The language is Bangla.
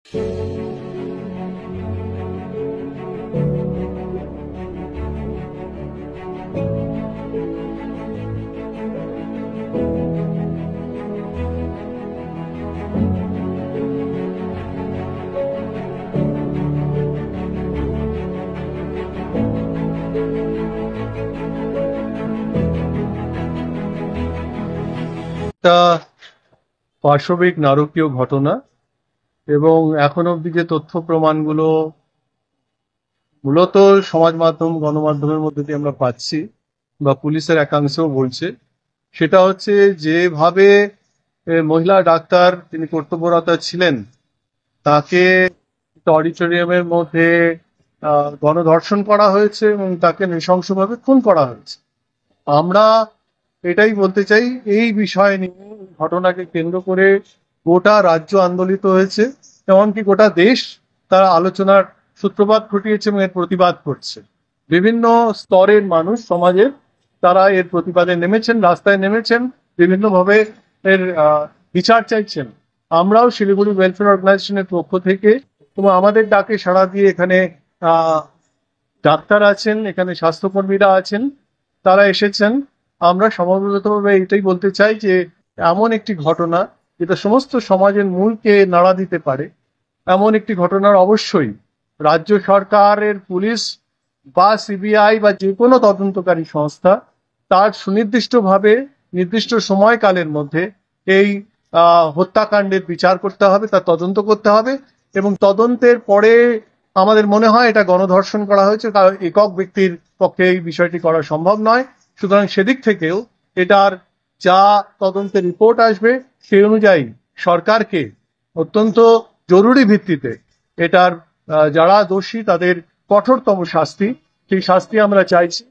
একটা পাশবিক নারকীয় ঘটনা, এবং এখন অবধি যে তথ্য প্রমাণগুলো মূলত সমাজ মাধ্যম গণমাধ্যমের মধ্যে দিয়ে আমরা পাচ্ছি বা পুলিশের একাংশও বলছে, সেটা হচ্ছে যেভাবে মহিলা ডাক্তার তিনি কর্তব্যরত ছিলেন তাকে অডিটোরিয়ামের মধ্যে গণধর্ষণ করা হয়েছে এবং তাকে নৃশংসভাবে খুন করা হয়েছে। আমরা এটাই বলতে চাই, এই বিষয় নিয়ে ঘটনাকে কেন্দ্র করে গোটা রাজ্য আন্দোলিত হয়েছে, এমনকি গোটা দেশ তার আলোচনার সূত্রপাত ঘটিয়েছে এবং এর প্রতিবাদ করছে। বিভিন্ন স্তরের মানুষ সমাজের তারা এর প্রতিবাদে নেমেছেন, রাস্তায় নেমেছেন, বিভিন্নভাবে এর বিচার চাইছেন। আমরাও শিলিগুড়ি ওয়েলফেয়ার অর্গানাইজেশনের পক্ষ থেকে এবং আমাদের ডাকে সাড়া দিয়ে এখানে ডাক্তার আছেন, এখানে স্বাস্থ্যকর্মীরা আছেন, তারা এসেছেন। আমরা সমবেতভাবে এটাই বলতে চাই যে এমন একটি ঘটনা যেটা সমস্ত সমাজের মূলকে নাড়া দিতে পারে, এমন একটি ঘটনার অবশ্যই রাজ্য সরকারের পুলিশ বা সিবিআই বা যে কোনো তদন্তকারী সংস্থা তার সুনির্দিষ্টভাবে নির্দিষ্ট সময়কালের মধ্যে এই হত্যাকাণ্ডের বিচার করতে হবে, তার তদন্ত করতে হবে। এবং তদন্তের পরে আমাদের মনে হয় এটা গণধর্ষণ করা হয়েছে, কারণ একক ব্যক্তির পক্ষে এই বিষয়টি করা সম্ভব নয়। সুতরাং সেদিক থেকেও এটার যা তদন্তের রিপোর্ট আসবে সেই অনুযায়ী সরকারকে অত্যন্ত জরুরি ভিত্তিতে এটার যারা দোষী তাদের কঠোরতম শাস্তি, সেই শাস্তি আমরা চাইছি।